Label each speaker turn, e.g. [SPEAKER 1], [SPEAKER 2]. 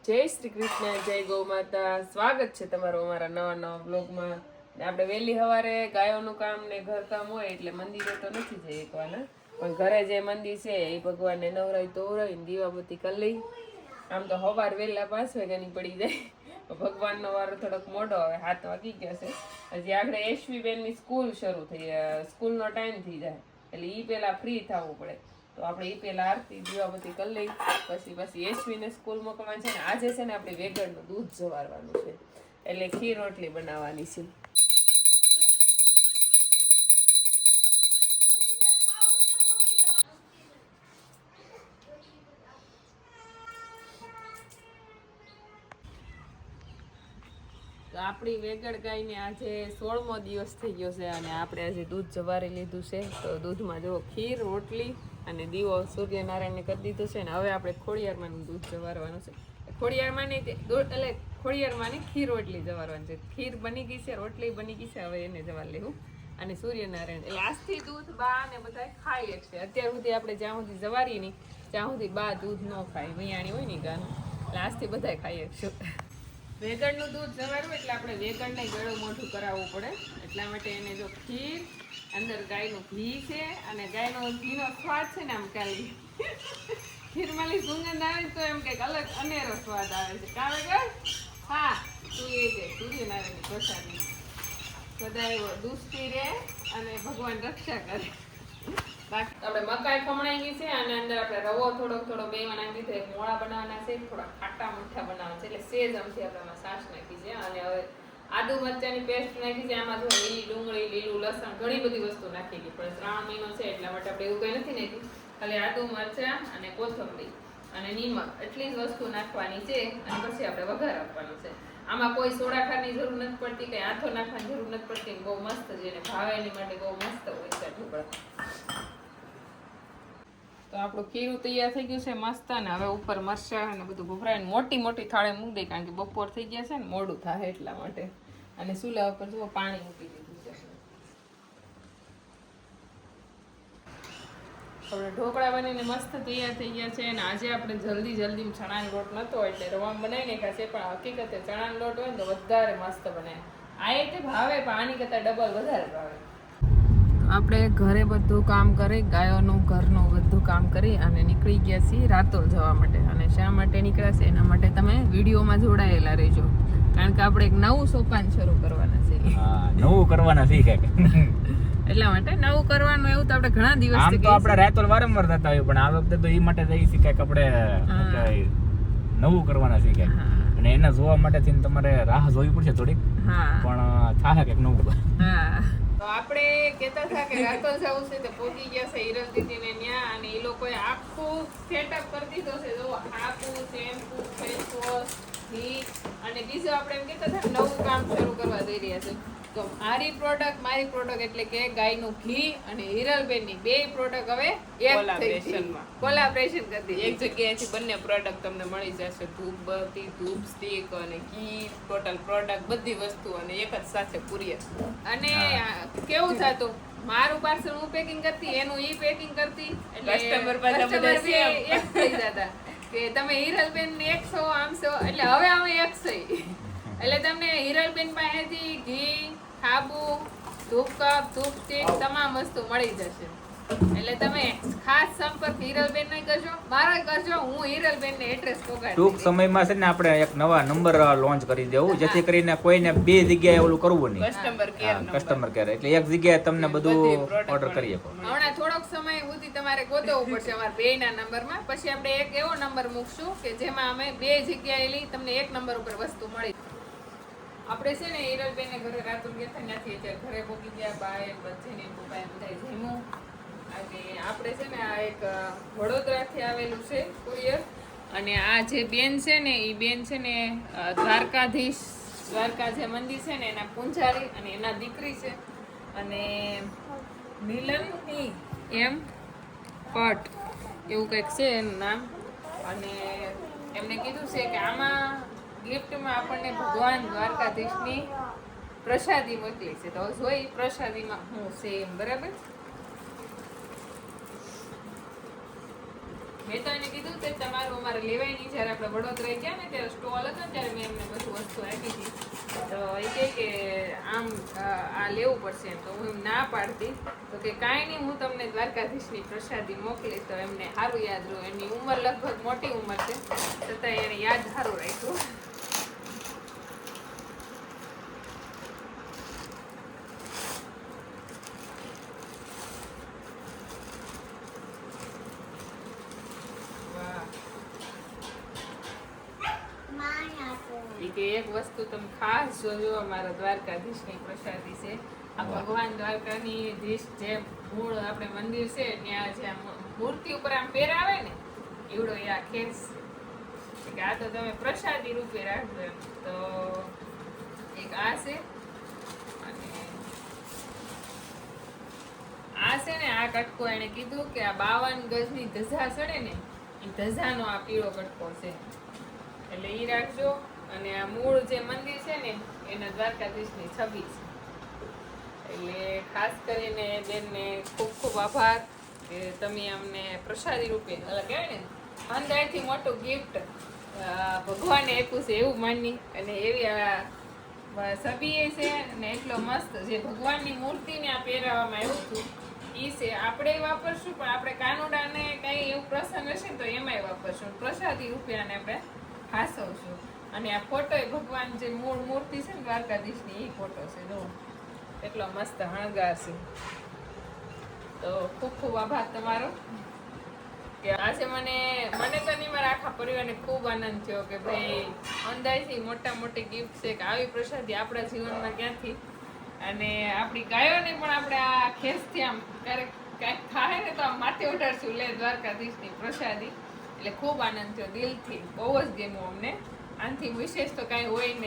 [SPEAKER 1] જય શ્રી કૃષ્ણ, જય ગૌ માતા. સ્વાગત છે તમારું અમારા નવા બ્લોગમાં. આપણે વહેલી સવારે ગાયોનું કામ ને ઘર કામ હોય એટલે મંદિરે તો નથી જઈ શકવાના, પણ ઘરે જે મંદિર છે એ ભગવાનને નવરાય તોવરાય દીવાબત્તી કરી લઈ. આમ તો સવાર વહેલા 5 વાગ્યાની પડી જાય, ભગવાનનો વારો થોડોક મોડો આવે, 7 વાગી ગયા છે. હજી આગળ એશવી બેનની સ્કૂલ શરૂ થઈ, સ્કૂલનો ટાઈમ થઈ જાય એટલે એ પહેલા ફ્રી થવું પડે. તો આપણે એ પહેલા આરતી દીવાબત્તી કરી લઈ, પછી એશવીને સ્કૂલ મોકલવાની છે. ને આજે છે ને આપણે વેગળનું દૂધ જવારવાનું છે એટલે ખીર રોટલી બનાવવાની છે. તો આપણી વેગળ ગાયને આજે 16મો દિવસ થઈ ગયો છે અને આપણે આજે દૂધ જવારી લીધું છે. તો દૂધમાં જો ખીર રોટલી અને દીવો સૂર્યનારાયણને કરી દીધું છે. ને હવે આપણે ખોડિયારમાંનું દૂધ જવારવાનું છે. ખોડિયારમાંની એટલે ખોડિયારમાંની ખીર રોટલી જવારવાની છે. ખીર બની ગઈ છે, રોટલી બની ગઈ છે, હવે એને જવાર લેવું. અને સૂર્યનારાયણ એટલે આજથી દૂધ બા ને બધા ખાઈ શકશે. અત્યાર સુધી આપણે જ્યાં સુધી જવારી નહીં ત્યાં સુધી બા દૂધ ન ખાય, વૈયાણી હોય ને ગાનું, એટલે આજથી બધા ખાઈ શકશું. વેગળનું દૂધ જવારવું એટલે આપણે વેગળને ગળું મોઢું કરાવવું પડે. એટલા માટે એને જો ખીર, અંદર ગાયનું ઘી છે અને ગાયનો ઘીનો સ્વાદ છે ને આમ કાલી ખીરમાંની સુગંધ આવે તો એમ કંઈક અલગ અનેરો સ્વાદ આવે છે. કાવે ગળ હા તું એ છે સૂર્યનારાયણની પ્રસાદની સદાય દુષ્ટી રહે અને ભગવાન રક્ષા કરે. બાકી આપણે મકાઈ ખમણાઈ ગઈ છે અને અંદર આપણે રવો થોડો બેમાં નાખી દીધો. એક મોળા બનાવવાના છે, થોડા ખાટા મીઠા બનાવવાના છે, એટલે સેજ અમથી આપણે છાશ નાખી છે. અને હવે આદુ મરચાની પેસ્ટ નાખી છે. આમાં જો લીલી ડુંગળી, લીલું લસણ, ઘણી બધી વસ્તુ નાખી ગઈ. પણ 3 મહિનો છે એટલા માટે આપણે એવું કંઈ નથી નાખ્યું. ખાલી આદુ મરચાં અને કોથમરી અને નિમક એટલી જ વસ્તુ નાખવાની છે. અને પછી આપણે વઘાર આપવાનું છે. આમાં કોઈ સોડા ખાવાની જરૂર નથી પડતી, કંઈ આથો નાખવાની જરૂર નથી પડતી. બહુ મસ્ત છે, એને ભાવે એની માટે બહુ મસ્ત હોય છે ઢોકળા. તો આપણું ખીરું તૈયાર થઈ ગયું છે મસ્ત. ને હવે ઉપર મરચાં અને બધું ભભરાઈને મોટી થાળે મૂકી દઈ, કારણ કે બપોર થઈ ગયા છે ને મોડું થાય એટલા માટે. અને ચૂલા ઉપર જુઓ પાણી મૂકી દીધું છે. આપણે ઢોકળા બનીને મસ્ત તૈયાર થઈ ગયા છે. અને આજે આપણે જલ્દી ચણાનો લોટ નહોતો એટલે રવામાં બનાવી નાખ્યા છે. પણ હકીકતે ચણાનો લોટ હોય ને તો વધારે મસ્ત બને. આ રીતે ભાવે પણ આની કરતાં ડબલ વધારે ભાવે. આપણે ઘરે બધું કામ કરી, ગાયોનું ઘરનું બધું કામ કરી અને નીકળી ગયા છીએ રાતોલ જવા માટે. અને શા માટે નીકળ્યા છે એના માટે તમે વિડીયોમાં જોડાયેલા રહેજો, કારણ કે આપણે એક નવું સોપાન શરૂ કરવાના છે.
[SPEAKER 2] નવું કરવાના શીખે
[SPEAKER 1] એટલા માટે નવું કરવાનું. એવું તો આપણે ઘણા દિવસ
[SPEAKER 2] આમ તો આપણે રાતોલ વારંવાર થતા હોય, પણ આ વખતે તો એ માટે જઈ શીખાય કે આપણે નવું કરવાના શીખાય. અને એના જોવા માટે થઈને તમારે રાહ જોવી પડશે થોડીક, પણ થાય કે નવું.
[SPEAKER 1] તો આપણે કહેતા હતા કે રાતોલ જવું છે તો પહોંચી ગયા છે હિરલ દીદીને ત્યાં. અને એ લોકોએ આખું સેટઅપ કરી દીધો છે. જો આખું શેમ્પુ, ફેસ વોશ, ઘી અને બીજું આપણે એમ કહેતા હતા નવું કામ શરૂ કરવા જઈ રહ્યા છે. તો મારી પ્રોડક્ટ એટલે કે ગાયનું ઘી અને હિરલબેનની 2 પ્રોડક્ટ હવે કોલાબરેશન કરી એક જગ્યાએથી બંને પ્રોડક્ટ તમને મળી જશે. ધૂપબત્તી, ધૂપ સ્ટિક અને ઘી, ટોટલ પ્રોડક્ટ બધી વસ્તુ અને એક જ સાથે કુરિયર. અને કેવું થતું, મારું પાર્સલ હું પેકિંગ કરતી, એનું ઈ પેકિંગ કરતી, એટલે કસ્ટમર એક થઈ જતા કે તમે હિરલબેન 100 આમસો, એટલે હવે અમે 100. એટલે તમને હિરલબેન પાસેથી ઘી, સાબુ, ધૂપકપ, ધૂપ સ્ટિક તમામ વસ્તુ મળી જશે. એટલે તમે ખાસ સંપર્ક હિરલબેન ને કરજો, મારા કરજો. હું હિરલબેન ને એડ્રેસ પહોંચાડી.
[SPEAKER 2] ટૂંક સમયમાં છે ને આપણે એક નવા નંબર લોન્ચ કરી દેવું, જેથી કરીને કોઈને 2 જગ્યાએ ઓલું કરવું નહીં. કસ્ટમર કેર એટલે એક જગ્યાએ તમને બધું ઓર્ડર કરી શકો.
[SPEAKER 1] હમણાં થોડોક સમય સુધી તમારે ગોતવું પડશે અમારા 2 ના નંબરમાં. પછી આપણે એક એવો નંબર મૂકશું કે જેમાં અમે 2 જગ્યાએ લઈ તમને એક નંબર ઉપર વસ્તુ મળી. આપણે છે ને હિરલબેન ને ઘરે રાતો ગયા હતા, ત્યાંથી અત્યારે ઘરે પહોંચી ગયા. બાય બચ્ચીને પપ્પાએ બધા જમ્યું. અને આપણે છે ને આ એક વડોદરાથી આવેલું છે કુરિયર. અને આ જે બેન છે ને એ બેન છે ને દ્વારકા જે મંદિર છે ને એના પૂંજારી અને એના દીકરી છે. અને મિલન એમ પટ એવું કંઈક છે એનું નામ. અને એમને કીધું છે કે આમાં ગિફ્ટમાં આપણને ભગવાન દ્વારકાધીશની પ્રસાદી મોકલી છે. તો જોઈ પ્રસાદીમાં હું છે એમ. બરાબર, મેં તો એને કીધું કીધું છે તમારું અમારે લેવાય નહીં. જ્યારે આપણે વડોદરા ગયા ને ત્યારે સ્ટોલ હતો ને ત્યારે મેં એમને બધું વસ્તુ આપી હતી. તો એ કહે કે આમ આ લેવું પડશે. તો હું એમ ના પાડતી તો કે કાંઈ નહીં, હું તમને દ્વારકાધીશની પ્રસાદી મોકલીશ. તો એમને સારું યાદ રહ્યું. એની ઉંમર લગભગ મોટી ઉંમર છે છતાં એને યાદ સારું રાખ્યું. કે એક વસ્તુ તમે ખાસ જોજો, અમારા દ્વારકાધીશની પ્રસાદી છે. આ ભગવાન દ્વારકાની જે મૂળ આપણે મંદિર છે ત્યાં જે મૂર્તિ ઉપર આમ પહેરાવે ને એવડો એ આ ખેસ કે આ તો તમે પ્રસાદી રૂપે રાખજો એમ. તો એક આ છે અને આ છે ને આ કટકો એને કીધું કે આ 52 ગજની ધજા ચડે ને એ ધજાનો આ પીળો કટકો છે એટલે ઈ રાખજો. અને આ મૂળ જે મંદિર છે ને એના દ્વારકાધીશની છબી છે. એટલે ખાસ કરીને બેનને ખૂબ ખૂબ આભાર કે તમે અમને પ્રસાદી રૂપે કહેવાય ને અંદાજથી મોટું ગિફ્ટ ભગવાને આપ્યું છે એવું માની. અને એવી આ છબી છે અને એટલો મસ્ત જે ભગવાનની મૂર્તિને આ પહેરાવવામાં આવ્યું હતું એ છે. આપણે વાપરશું પણ આપણે કાનુડાને કંઈ એવું પ્રસંગ હશે ને તો એમાંય વાપરશું. પ્રસાદી રૂપે આને આપણે હાસવશું. અને આ ફોટો ભગવાન જે મૂળ મૂર્તિ છે ને દ્વારકાધીશની એ ફોટો છે. જો એટલો મસ્ત હણગાર છે. તો ખૂબ ખૂબ આભાર તમારો કે આજે મને તો નહીં મારા આખા પરિવારને ખૂબ આનંદ થયો કે ભાઈ અંદાજથી મોટા મોટી ગિફ્ટ છે કે આવી પ્રસાદી આપણા જીવનમાં ક્યાંથી. અને આપણી ગાયોને પણ આપણે આ ખેસથી આમ ક્યારેક કાંઈક થાય ને તો આમ માથે ઉઠાડશું લે દ્વારકાધીશની પ્રસાદી. એટલે ખૂબ આનંદ થયો દિલથી. બહુ જ ગમ્યું અમને. આનાથી વિશેષ તો કાંઈ હોય નહીં.